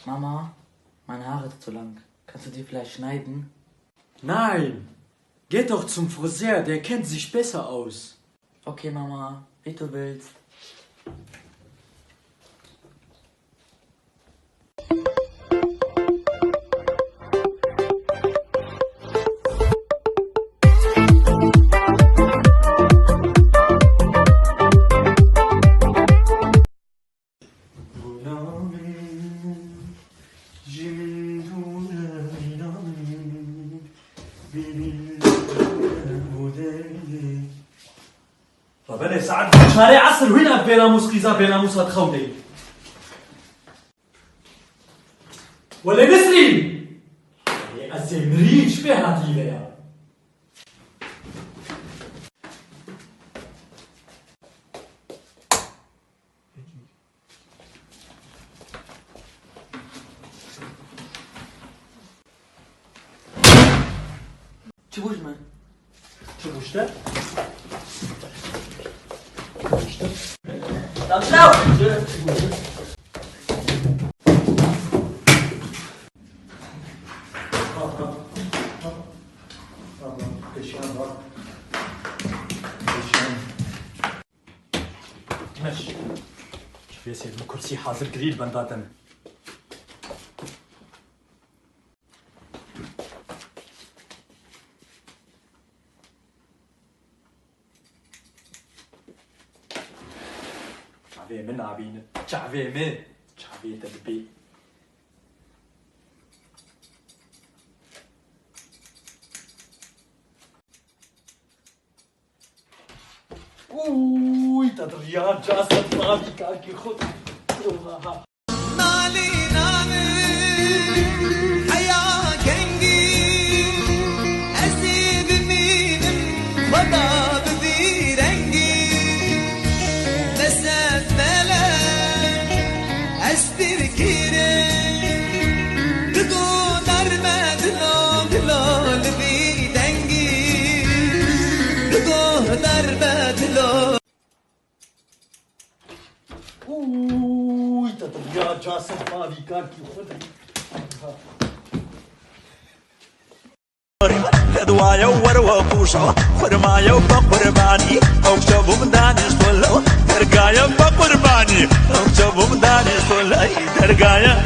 Mama, meine Haare sind zu lang. Kannst du die vielleicht schneiden? Nein! Geh doch zum Friseur, der kennt sich besser aus. Okay, Mama, wie du willst. ربنا يسعدك شارع عصر وين بيناموس قيزا بيناموس هتخودي ولا نسرين يا الزمرين شبه هاتي يا Çavuş mu? Çavuş da? ماشي شوف يا سيدي الكرسي حاضر قليل بنداتنا شعبي من عبينا شعبي من شعبي تدبي اوي تدريان جاسد مامي كاكي خد نالي نالي حياة كنجي أسيب مينم بضا بذي رنجي نسف ملا أستر كيري تقو نرمى دلو دلو لبي دنجي تقو نرمى دلو اوي تدريان جاسد مامي كاكي خد دوايا وروقوشا فرمايا وبقرباني اوكتبو مداني صلو درقايا بقرباني اوكتبو مداني صلو درقايا